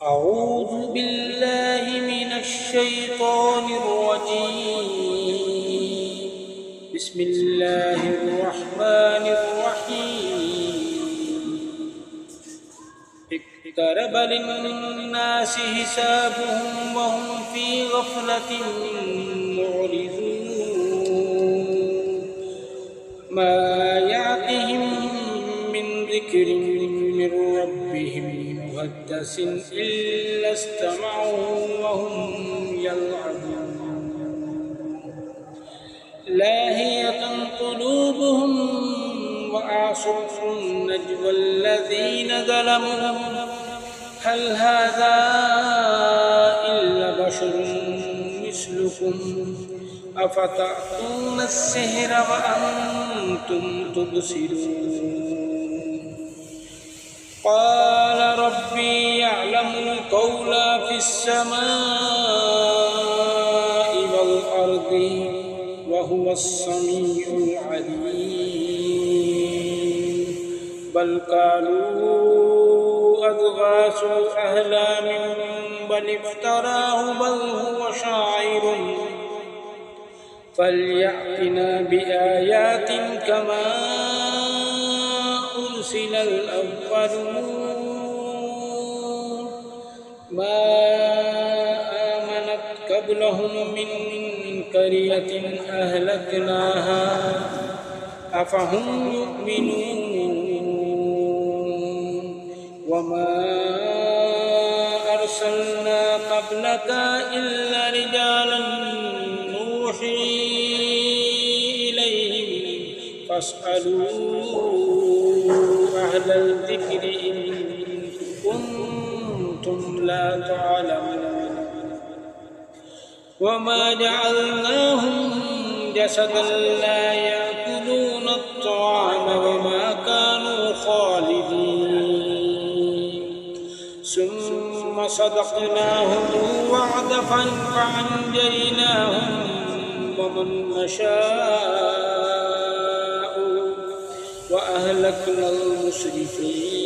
أعوذ بالله من الشيطان الرجيم. بسم الله الرحمن الرحيم. اقترب للناس حسابهم وهم في غفلة معرضون ما يأتهم من ذكر من ربهم محدث إلا استمعوا وهم يلعبون لاهية قلوبهم وأعصر النجوى الذين ظلموا هل هذا إلا بشر مثلكم أفتأتون السحر وأنتم تبصرون قال ربي يعلم القول في السماء والأرض وهو السميع العليم بل قالوا أضغاث أحلام بل افتراه بل هو شاعر فليأتنا بآيات كما أرسل الأولون ما آمنت قبلهم من قرية أهلكناها أفهم يؤمنون وما أرسلنا قبلك إلا رجالا نوحي إليهم فاسألوا أهل الذكر إن كنتم لا تعلمون وما جعلناهم جسدا لا يأكلون الطعام وما كانوا خالدين ثم صدقناهم الوعد فأنجيناهم ومن نشاء وأهلكنا المسرفين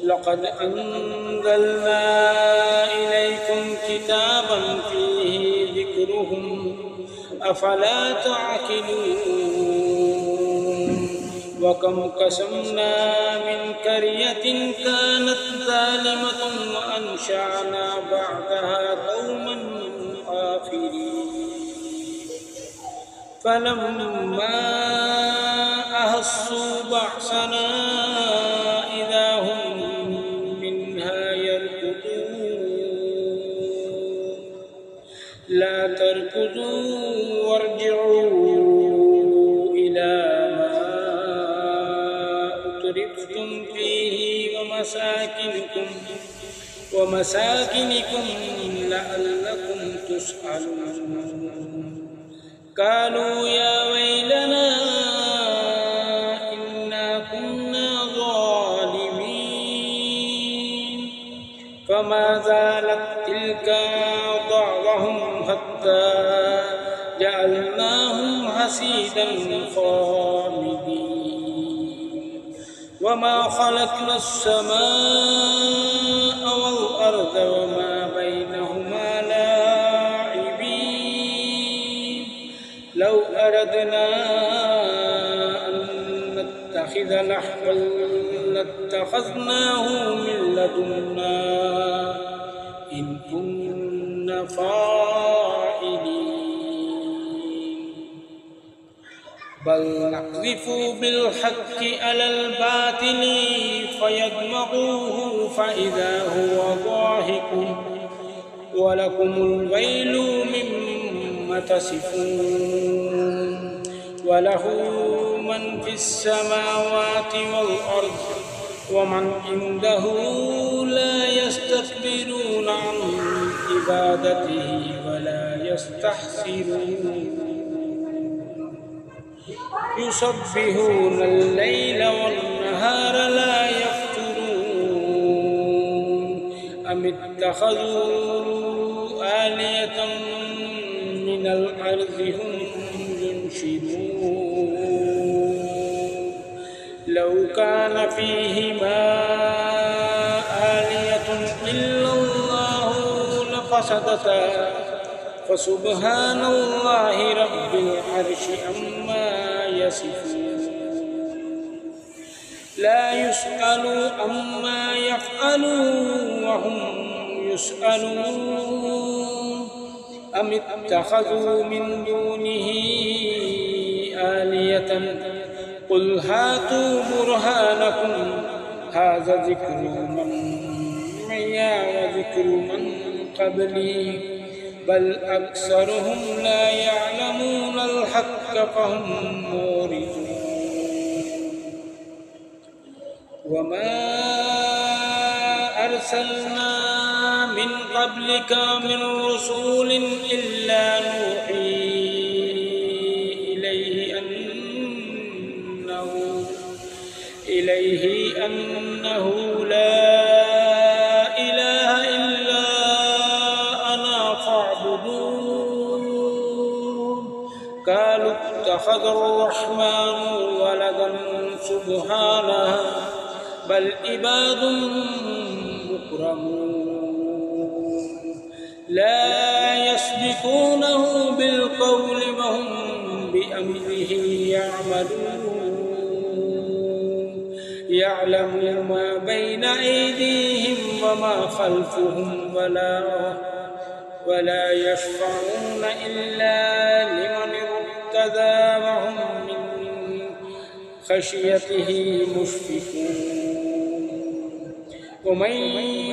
لقد أنزلنا إليكم كتابا فيه ذكرهم أفلا تعقلون وكم قسمنا من قرية كانت ظالمة وأنشأنا بعدها قوما آخرين فلما أحسوا بأسنا إذا هم منها يركضون لا تركضوا وارجعوا إلى ما أترفتم فيه ومساكنكم لعلكم تسألون قالوا يا ويلنا إنا كنا ظالمين فما زالت تلك دعوهم حتى جعلناهم حصيدا خامدين وما خلقنا السماء والأرض وما بينهما لاعبين لو أردنا أن نتخذ لهوا لاتخذناه من لدنا إن كنا فاعلين بل نقذف بالحق على الباطل فيدمغوه فإذا هو ضاحك ولكم الويل مما تصفون وله من في السماوات والأرض ومن عنده لا يستكبرون عن عبادته ولا يستحسرون يسبحون الليل والنهار لا يفترون أم اتخذوا آلهة من الأرض هم ينشرون لو كان فيهما فسدتا فسبحان الله رب العرش عما يصفون لا يسأل عما يفعل وهم يسألون أم اتخذوا من دونه آلية قل هاتوا برهانكم هذا ذكر من معي وذكر من قبلي بل أكثرهم لا يعلمون الحق فهم موردون وما أرسلنا من قبلك من رسول إلا نوحي إليه أنه لا إله إلا أنا فاعبدون قالوا اتخذ الرحمن ولدا سبحانه بل عباد مكرمون لا يسبقونه بالقول وهم بأمره يعملون يعلم ما بين أيديهم وما خلفهم ولا يشفعون إلا لمن ارتضى وهم من خشيته مشفقون ومن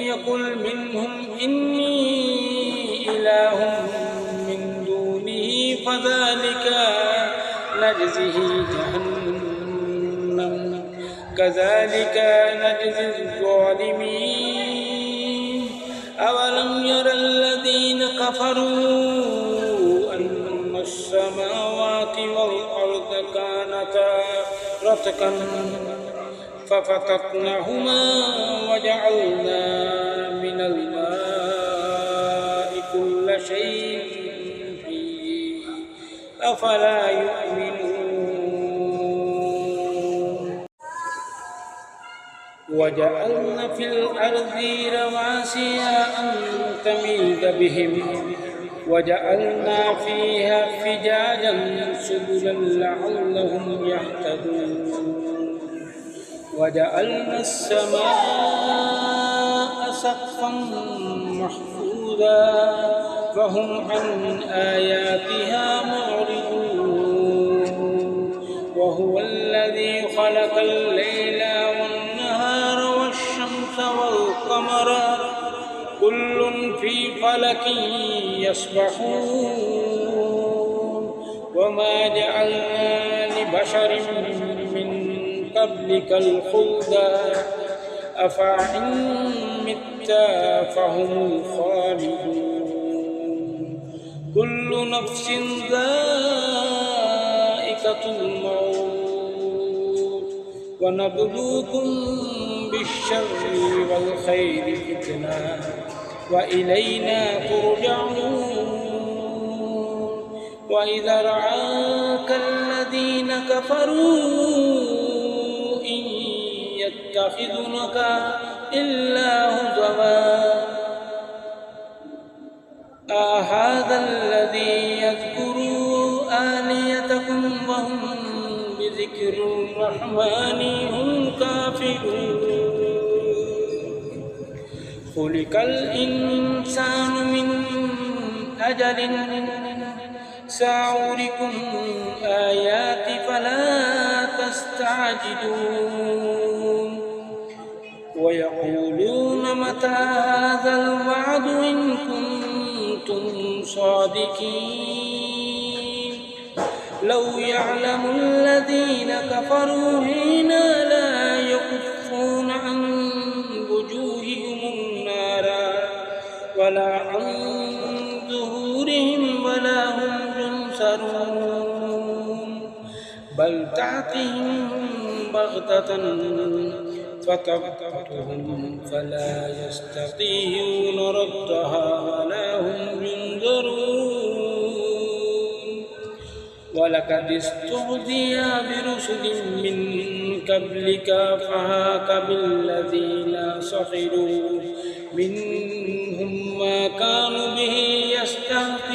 يقل منهم إني إله من دونه فذلك نجزه جهنم كذلك نجزي الظالمين أولم ير الذين كفروا أن السماوات والأرض كانتا رتقا ففتقناهما وجعلنا من الماء كل شيء حي أفلا يؤمنون وجعلنا في الأرض رواسي أن تميد بهم وجعلنا فيها فجاجا سبلا لعلهم يهتدون وجعلنا السماء سقفا محفوظا فهم عن آياتها معرضون وهو الذي خلق الليل والنهار والشمس والقمر كل في فلك يسبحون وما جعلنا لبشر من قبلك الخلد أفإن مت فهم الخالدون كل نفس ذائقة الموت ونبلوكم بالشر والخير فتنة وإلينا ترجعون وإذا رآك الذين كفروا إن يتخذونك إلا هزوا أهذا الذي يذكر آليتكم وهم بذكر الرحمن هم كافرون خلق الإنسان من أجل سأريكم آياتي فلا تستعجلون ويقولون متى هذا الوعد إن كنتم صادقين لو يعلم الذين كفروا هنا لا يكفون عن وجوههم النار ولا عن ظهورهم ولا هم ينصرون بل تأتيهم بغتة فتبغتهم فلا يستطيعون ردها ولا هم ينظرون ولقد استهزئ برسل من قبلك فهاك بالذين سخروا منهم ما كانوا يستهزئون